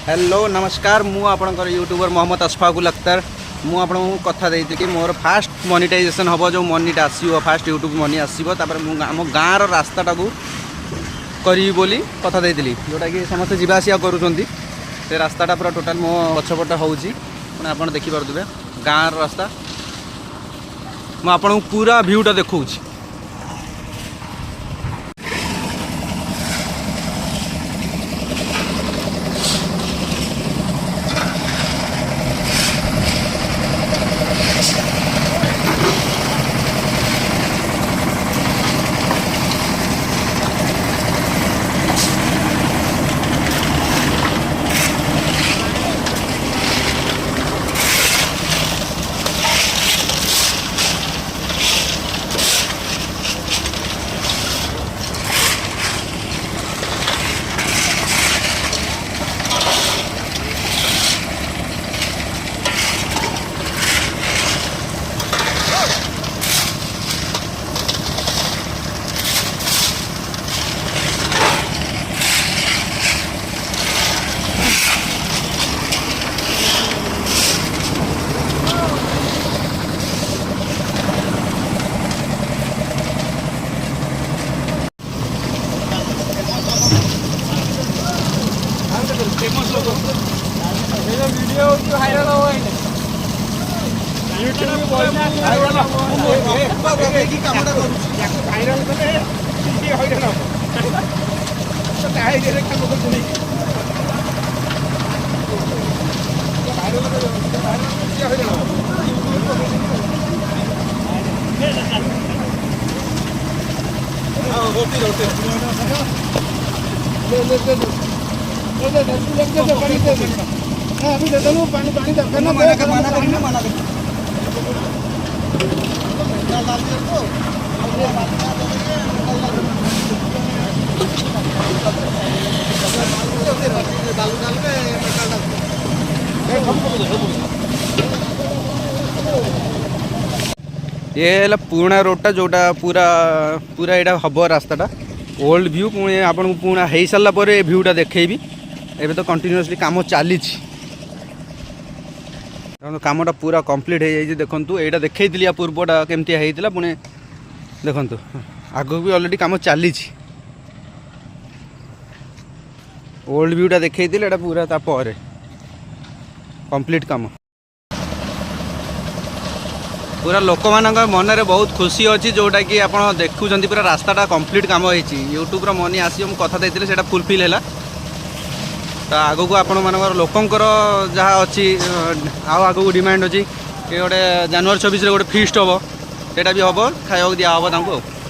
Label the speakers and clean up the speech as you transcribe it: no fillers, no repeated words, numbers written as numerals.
Speaker 1: hello नमस्कार मु आपणकर यूट्यूबर मोहम्मद अशफाकुल अख्तर मु आपन कथा देती कि मोर फास्ट मोनेटाइजेशन हम जो मनीटा आसो फास्ट यूट्यूब मनी आसो आम गाँव रास्ताटा को करी बोली कथा देती जोटा कि समस्त जावासिया करुँच से रास्ताटा पूरा टोटाल मो पछपटे होची आप देखिपे गाँव रास्ता मुझे पूरा भ्यूटा देखा वीडियो वायरल हो अभी दे दो पानी पानी दरकार ना मना कर ये पुराना रोडटा जोटा पूरा पूरा यहाँ हम रास्ताटा ओल्ड व्यू पुणी आपन पुणा हो सारापर भ्यूटा देखेबी एबे तो कंटिन्यूअसली काम चली कामटा पूरा कंप्लीट हो जाए देखूँ यहाँ देखी पूर्वटा केमती होता पुणी देखूँ आगू भी ऑलरेडी काम चली ओल्ड व्यूटा देखी पूरा तापर कंप्लीट काम पूरा लोक मान मन में बहुत खुशी अच्छी जोटा कि आप देखुं पूरा रास्ताटा कंप्लीट काम होती यूट्यूब मनी आसी कथा देते से फुलफिल है तो आगो को आपण मानकर लोकंकर जहाँ अच्छी आगो डिमांड अच्छी कि गोटे जनवरी 26 गोटे फिस्ट हम सेटा भी हम खाया दिया हम